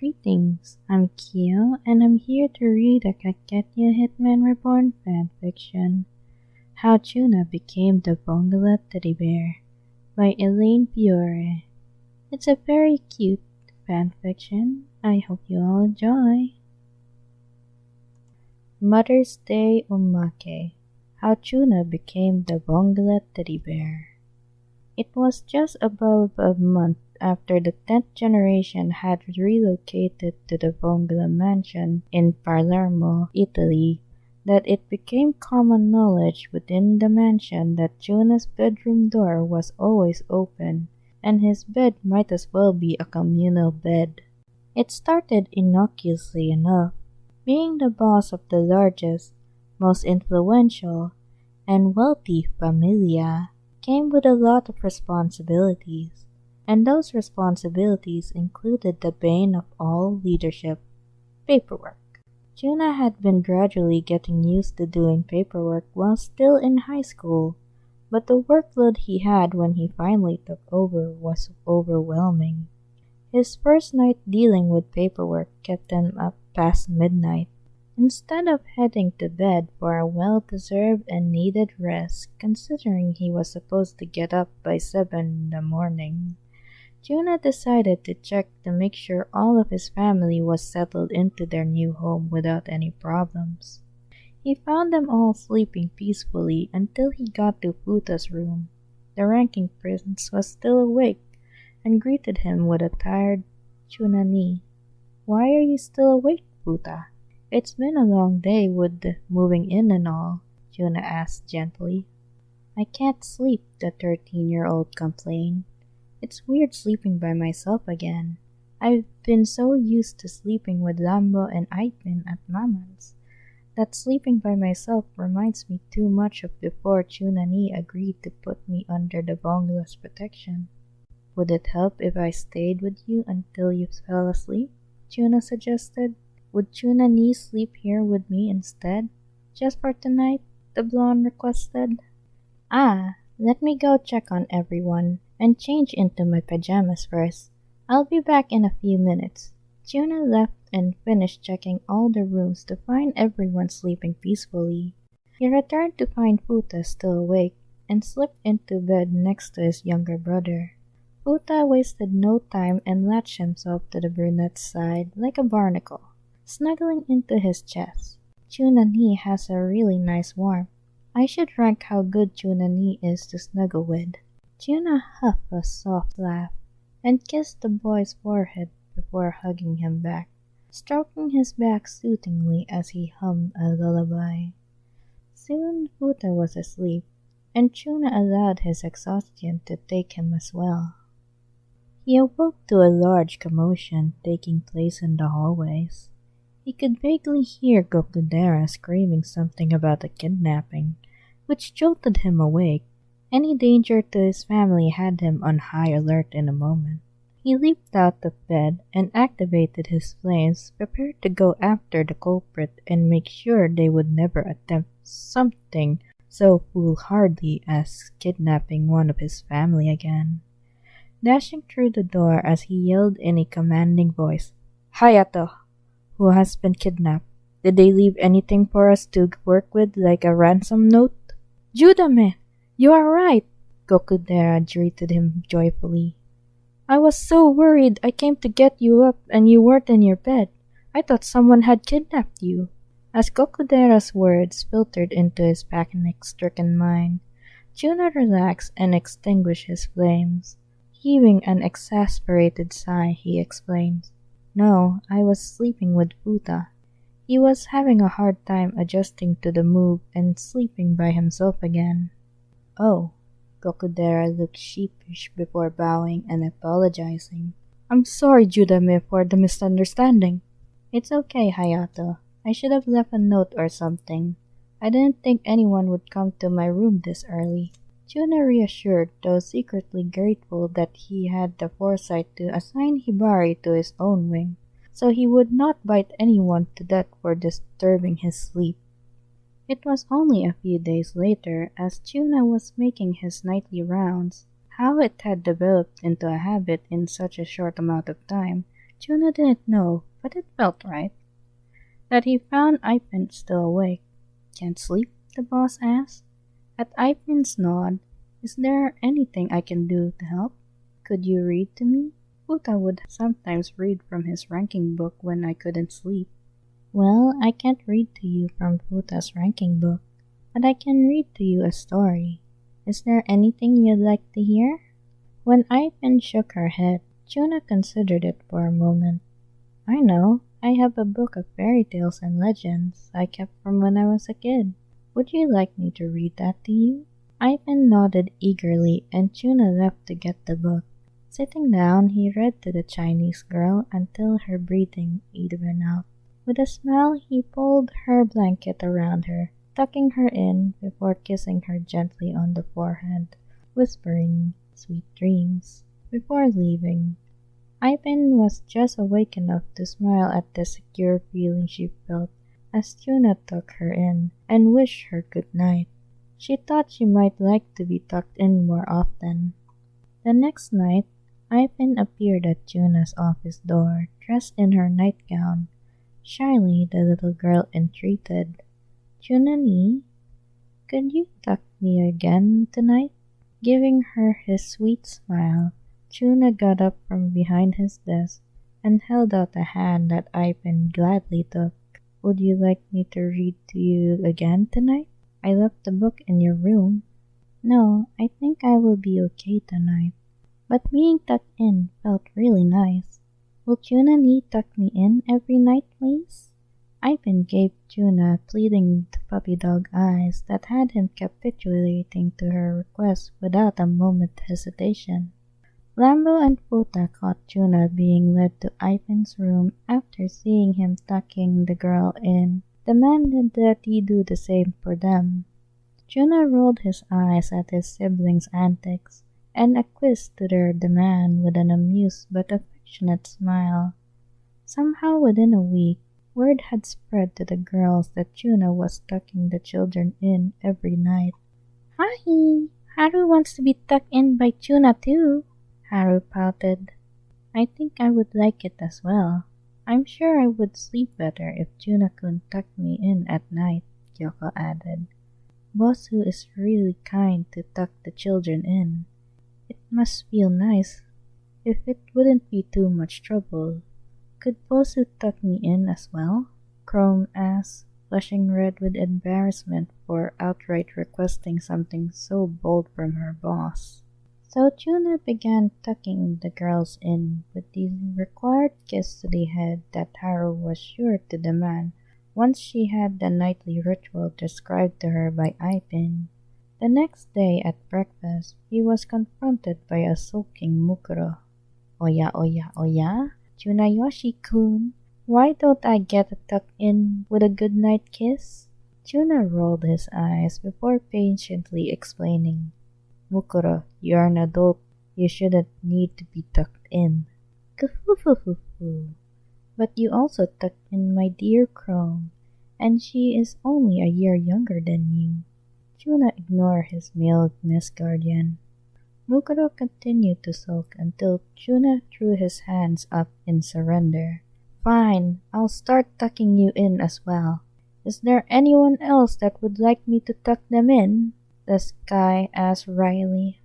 Greetings, I'm Kyo, and I'm here to read a Kaketya Hitman Reborn fanfiction, How Tsuna Became the Vongola Teddy Bear, by Ellaina Fiore. It's a very cute fanfiction. I hope you all enjoy. Mother's Day Umake, How Tsuna Became the Vongola Teddy Bear. It was just above a month after the 10th generation had relocated to the Vongola mansion in Palermo, Italy, that it became common knowledge within the mansion that Tsuna's bedroom door was always open, and his bed might as well be a communal bed. It started innocuously enough. Being the boss of the largest, most influential, and wealthy familya came with a lot of responsibilities, and those responsibilities included the bane of all leadership, paperwork. Tsuna had been gradually getting used to doing paperwork while still in high school, but the workload he had when he finally took over was overwhelming. His first night dealing with paperwork kept him up past midnight. Instead of heading to bed for a well-deserved and needed rest, considering he was supposed to get up by 7 in the morning, Tsuna decided to check to make sure all of his family was settled into their new home without any problems. He found them all sleeping peacefully until he got to Futa's room. The ranking prince was still awake and greeted him with a tired "Tsuna-ni." "Why are you still awake, Futa? It's been a long day with the moving in and all," Tsuna asked gently. "I can't sleep," the 13-year-old complained. "It's weird sleeping by myself again. I've been so used to sleeping with Lambo and Aipin at Mama's that sleeping by myself reminds me too much of before Tsuna-ni agreed to put me under the Vongola's protection." "Would it help if I stayed with you until you fell asleep?" Tsuna suggested. "Would Tsuna-ni sleep here with me instead, just for tonight?" the blonde requested. Let me go check on everyone and change into my pajamas first. I'll be back in a few minutes." Tsuna left and finished checking all the rooms to find everyone sleeping peacefully. He returned to find Futa still awake and slipped into bed next to his younger brother. Futa wasted no time and latched himself to the brunette's side like a barnacle, snuggling into his chest. "Tsuna-ni has a really nice warmth. I should rank how good Tsuna-ni is to snuggle with." Tsuna huffed a soft laugh and kissed the boy's forehead before hugging him back, stroking his back soothingly as he hummed a lullaby. Soon Futa was asleep, and Tsuna allowed his exhaustion to take him as well. He awoke to a large commotion taking place in the hallways. He could vaguely hear Gokudera screaming something about a kidnapping, which jolted him awake. Any danger to his family had him on high alert in a moment. He leaped out of bed and activated his flames, prepared to go after the culprit and make sure they would never attempt something so foolhardy as kidnapping one of his family again. Dashing through the door as he yelled in a commanding voice, "Hayato! Who has been kidnapped? Did they leave anything for us to work with, like a ransom note?" "Judame! You are right!" Gokudera greeted him joyfully. "I was so worried I came to get you up and you weren't in your bed. I thought someone had kidnapped you." As Gokudera's words filtered into his panic-stricken mind, Tsuna relaxed and extinguished his flames. Heaving an exasperated sigh, he explained, "No, I was sleeping with Futa. He was having a hard time adjusting to the move and sleeping by himself again." "Oh." Gokudera looked sheepish before bowing and apologizing. "I'm sorry, Judame, for the misunderstanding." "It's okay, Hayato. I should have left a note or something. I didn't think anyone would come to my room this early." Tsuna reassured, though secretly grateful that he had the foresight to assign Hibari to his own wing, so he would not bite anyone to death for disturbing his sleep. It was only a few days later, as Tsuna was making his nightly rounds. How it had developed into a habit in such a short amount of time, Tuna didn't know, but it felt right, that he found Ivan still awake. Can't sleep? The boss asked. At Ivan's nod, is there anything I can do to help? Could you read to me? Uta would sometimes read from his ranking book when I couldn't sleep. Well, I can't read to you from Uta's ranking book, but I can read to you a story. Is there anything you'd like to hear? When Ivan shook her head, Tuna considered it for a moment. I know. I have a book of fairy tales and legends I kept from when I was a kid. Would you like me to read that to you? Ivan nodded eagerly, and Tuna left to get the book. Sitting down, he read to the Chinese girl until her breathing even out. With a smile, he pulled her blanket around her, tucking her in before kissing her gently on the forehead, whispering sweet dreams. Before leaving, Ivan was just awake enough to smile at the secure feeling she felt as Tuna took her in and wished her good night. She thought she might like to be tucked in more often. The next night, Ivan appeared at Tuna's office door, dressed in her nightgown. Shyly, the little girl entreated, Tuna-ni, could you tuck me again tonight? Giving her his sweet smile, Tuna got up from behind his desk and held out a hand that Ivan gladly took. Would you like me to read to you again tonight? I left the book in your room. No, I think I will be okay tonight. But being tucked in felt really nice. Will Tuna-ni tuck me in every night, please? Ivan gave Tuna pleading puppy dog eyes that had him capitulating to her request without a moment's hesitation. Lambo and Puta caught Tuna being led to Ivan's room after seeing him tucking the girl in, demanded that he do the same for them. Tuna rolled his eyes at his siblings' antics and acquiesced to their demand with an amused but affectionate smile. Somehow within a week, word had spread to the girls that Tuna was tucking the children in every night. Hi! Haru wants to be tucked in by Tuna too, Haru pouted. I think I would like it as well. I'm sure I would sleep better if Tuna-kun tucked me in at night, Kyoko added. Bosu is really kind to tuck the children in. It must feel nice, if it wouldn't be too much trouble. Could Bosu tuck me in as well? Chrome asked, flushing red with embarrassment for outright requesting something so bold from her boss. So Tuna began tucking the girls in with the required kiss to the head that Haru was sure to demand once she had the nightly ritual described to her by Ivan. The next day at breakfast, he was confronted by a sulking Mukuro. Oya, oya, oya, Tsunayoshi-kun, why don't I get a tuck in with a good night kiss? Tuna rolled his eyes before patiently explaining. Mukuro, you're an adult. You shouldn't need to be tucked in. Kufufufufu. But you also tucked in my dear Chrome, and she is only a year younger than you. Tuna ignored his male misguardian. Mukuro continued to sulk until Tuna threw his hands up in surrender. Fine, I'll start tucking you in as well. Is there anyone else that would like me to tuck them in? The Sky asked wryly.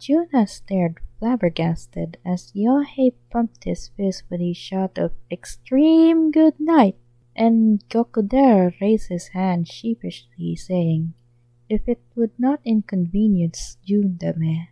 Tuna stared flabbergasted as Yohei pumped his fist with a shot of extreme good night, and Gokudera raised his hand sheepishly, saying, if it would not inconvenience Jundame.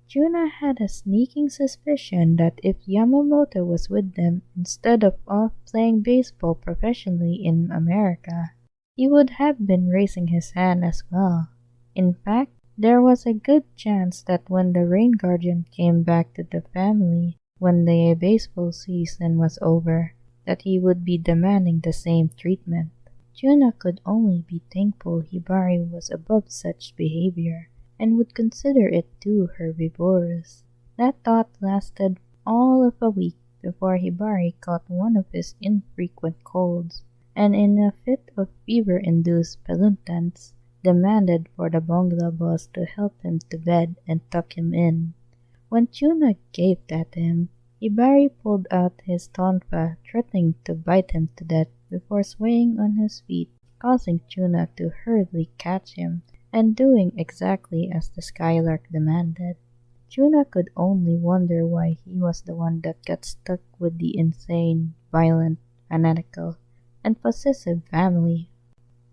Tuna had a sneaking suspicion that if Yamamoto was with them instead of off playing baseball professionally in America, he would have been raising his hand as well. In fact, there was a good chance that when the Rain Guardian came back to the family when the baseball season was over, that he would be demanding the same treatment. Tuna could only be thankful Hibari was above such behavior and would consider it too herbivorous. That thought lasted all of a week before Hibari caught one of his infrequent colds, and in a fit of fever-induced peluntance, demanded for the Vongola boss to help him to bed and tuck him in. When Tuna gave that to him, Ibari pulled out his tonfa, threatening to bite him to death before swaying on his feet, causing Tsuna to hurriedly catch him, and doing exactly as the Skylark demanded. Tsuna could only wonder why he was the one that got stuck with the insane, violent, fanatical, and possessive family.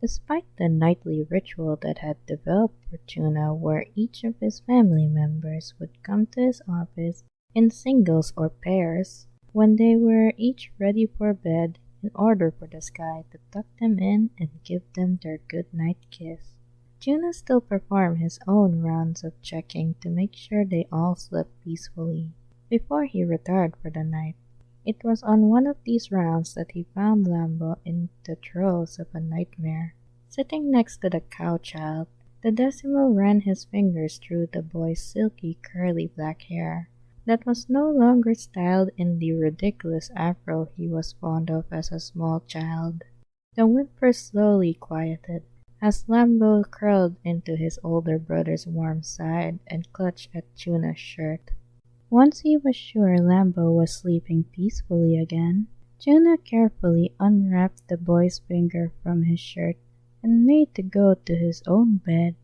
Despite the nightly ritual that had developed for Tsuna, where each of his family members would come to his office in singles or pairs, when they were each ready for bed, in order for the sky to tuck them in and give them their good night kiss. Tsuna still performed his own rounds of checking to make sure they all slept peacefully before he retired for the night. It was on one of these rounds that he found Lambo in the throes of a nightmare. Sitting next to the cow child, the decimal ran his fingers through the boy's silky curly black hair that was no longer styled in the ridiculous afro he was fond of as a small child. The whimpers slowly quieted as Lambo curled into his older brother's warm side and clutched at Tsuna's shirt. Once he was sure Lambo was sleeping peacefully again, Tsuna carefully unwrapped the boy's finger from his shirt and made to go to his own bed.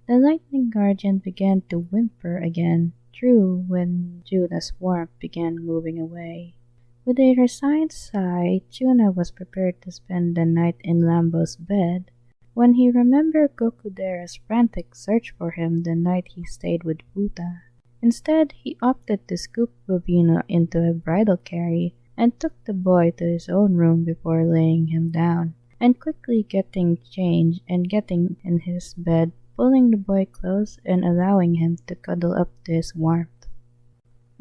The lightning guardian began to whimper again, true when Tsuna's warmth began moving away. With a resigned sigh, Tsuna was prepared to spend the night in Lambo's bed when he remembered Gokudera's frantic search for him the night he stayed with Futa. Instead, he opted to scoop Bobino into a bridal carry and took the boy to his own room before laying him down, and quickly getting changed and getting in his bed, pulling the boy close and allowing him to cuddle up to his warmth.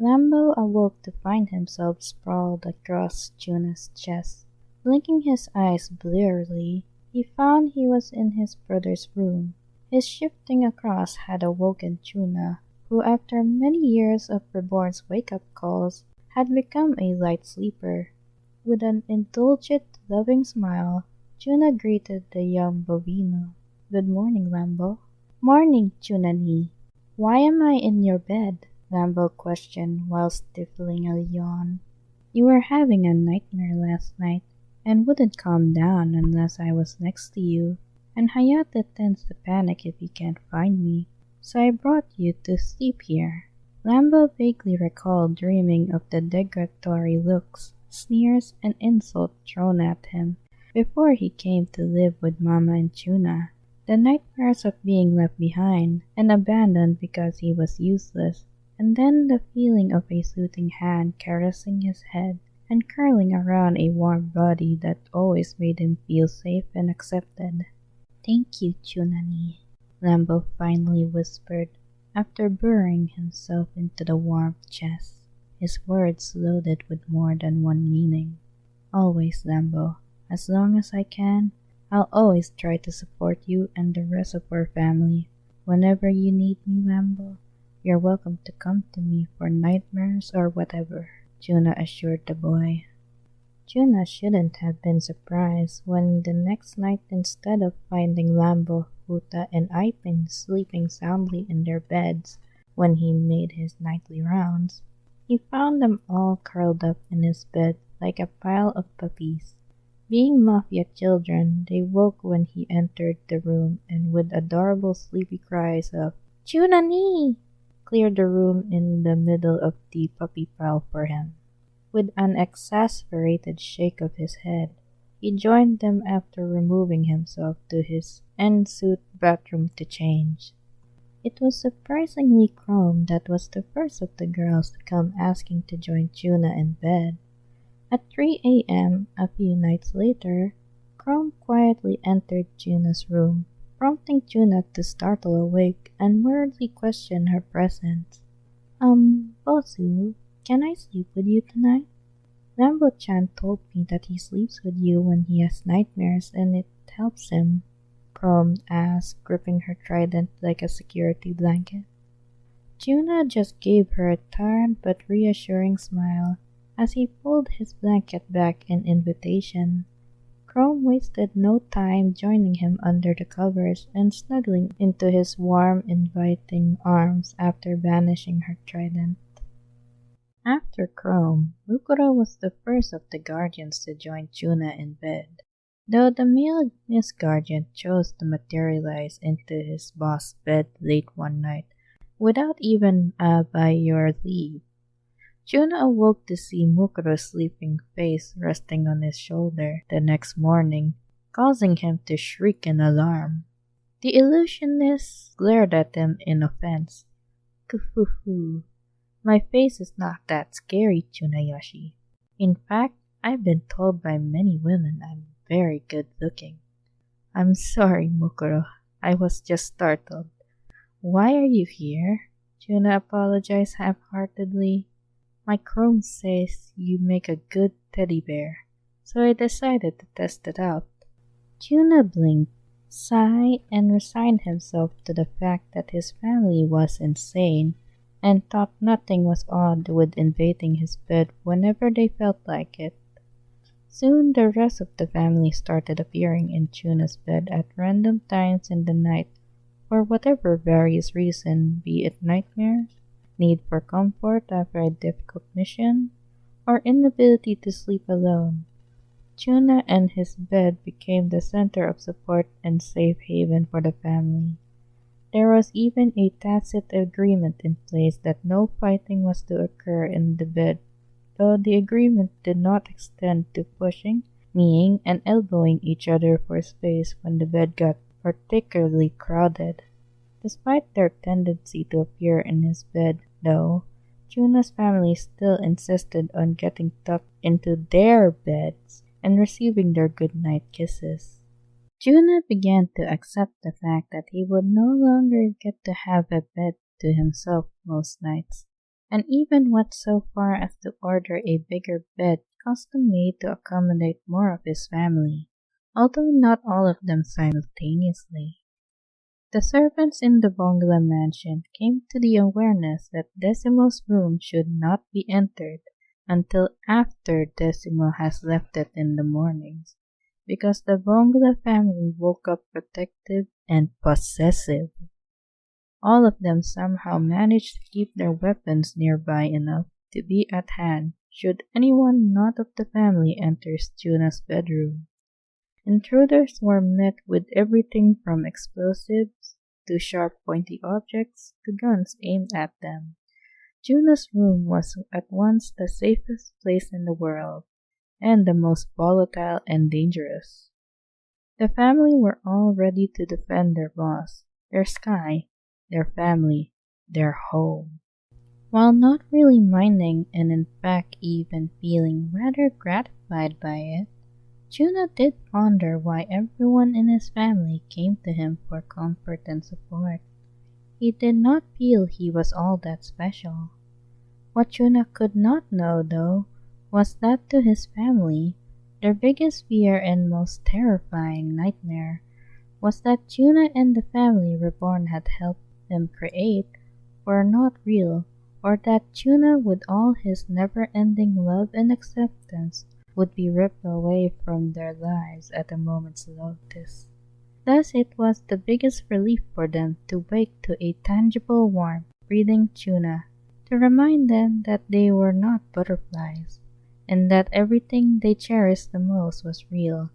Lambo awoke to find himself sprawled across Tsuna's chest. Blinking his eyes blearily, he found he was in his brother's room. His shifting across had awoken Tsuna, who after many years of Reborn's wake-up calls had become a light sleeper. With an indulgent, loving smile, Tsuna greeted the young Bovino. "Good morning, Lambo." "Morning, Tsunani. Why am I in your bed?" Lambo questioned while stifling a yawn. "You were having a nightmare last night, and wouldn't calm down unless I was next to you, and Hayate tends to panic if he can't find me. So I brought you to sleep here." Lambo vaguely recalled dreaming of the degradatory looks, sneers, and insults thrown at him before he came to live with Mama and Tsuna. The nightmares of being left behind and abandoned because he was useless, and then the feeling of a soothing hand caressing his head and curling around a warm body that always made him feel safe and accepted. "Thank you, Tsunani," Lambo finally whispered after burrowing himself into the warm chest, his words loaded with more than one meaning. "Always, Lambo. As long as I can, I'll always try to support you and the rest of our family. Whenever you need me, Lambo, you're welcome to come to me for nightmares or whatever," Tsuna assured the boy. Tsuna shouldn't have been surprised when the next night, instead of finding Lambo, Futa, and Ipin sleeping soundly in their beds when he made his nightly rounds, he found them all curled up in his bed like a pile of puppies. Being mafia children, they woke when he entered the room and with adorable sleepy cries of "Tsunani!" cleared the room in the middle of the puppy pile for him. With an exasperated shake of his head, he joined them after removing himself to his en-suite bathroom to change. It was surprisingly Chrome that was the first of the girls to come asking to join Tsuna in bed. At 3 a.m., a few nights later, Chrome quietly entered Tsuna's room, prompting Tsuna to startle awake and worriedly question her presence. Bosu, can I sleep with you tonight? Rambo-chan told me that he sleeps with you when he has nightmares and it helps him," Chrome asked, gripping her trident like a security blanket. Tsuna just gave her a tired but reassuring smile as he pulled his blanket back in invitation. Chrome wasted no time joining him under the covers and snuggling into his warm, inviting arms after banishing her trident. After Chrome, Mukuro was the first of the guardians to join Tsuna in bed, though the male Miss Guardian chose to materialize into his boss' bed late one night without even a by your leave. Tsuna awoke to see Mukuro's sleeping face resting on his shoulder the next morning, causing him to shriek in alarm. The illusionist glared at him in offense. Kufufu. My face is not that scary, Tsunayoshi. In fact, I've been told by many women I'm very good looking. I'm sorry, Mukuro. I was just startled. Why are you here? Tsuna apologized half-heartedly. My Chrome says you make a good teddy bear, so I decided to test it out. Tsuna blinked, sighed, and resigned himself to the fact that his family was insane and thought nothing was odd with invading his bed whenever they felt like it. Soon the rest of the family started appearing in Tsuna's bed at random times in the night for whatever various reason, be it nightmares, need for comfort after a difficult mission, or inability to sleep alone. Tsuna and his bed became the center of support and safe haven for the family. There was even a tacit agreement in place that no fighting was to occur in the bed, though the agreement did not extend to pushing, kneeing, and elbowing each other for space when the bed got particularly crowded. Despite their tendency to appear in his bed, though, Tsuna's family still insisted on getting tucked into their beds and receiving their goodnight kisses. Tsuna began to accept the fact that he would no longer get to have a bed to himself most nights, and even went so far as to order a bigger bed custom-made to accommodate more of his family, although not all of them simultaneously. The servants in the Vongola mansion came to the awareness that Decimo's room should not be entered until after Decimo has left it in the mornings, because the Vongola family woke up protective and possessive. All of them somehow managed to keep their weapons nearby enough to be at hand should anyone not of the family enter Tsuna's bedroom. Intruders were met with everything from explosives to sharp pointy objects to guns aimed at them. Tsuna's room was at once the safest place in the world, and the most volatile and dangerous. The family were all ready to defend their boss, their sky, their family, their home. While not really minding and in fact even feeling rather gratified by it, Tsuna did ponder why everyone in his family came to him for comfort and support. He did not feel he was all that special. What Tsuna could not know, though, was that to his family, their biggest fear and most terrifying nightmare was that Tsuna and the family Reborn had helped them create were not real, or that Tsuna, with all his never-ending love and acceptance, would be ripped away from their lives at a moment's notice. Thus it was the biggest relief for them to wake to a tangible warmth breathing Tsuna, to remind them that they were not butterflies, and that everything they cherished the most was real,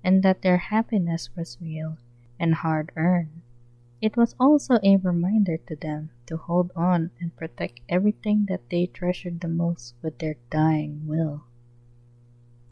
and that their happiness was real and hard-earned. It was also a reminder to them to hold on and protect everything that they treasured the most with their dying will.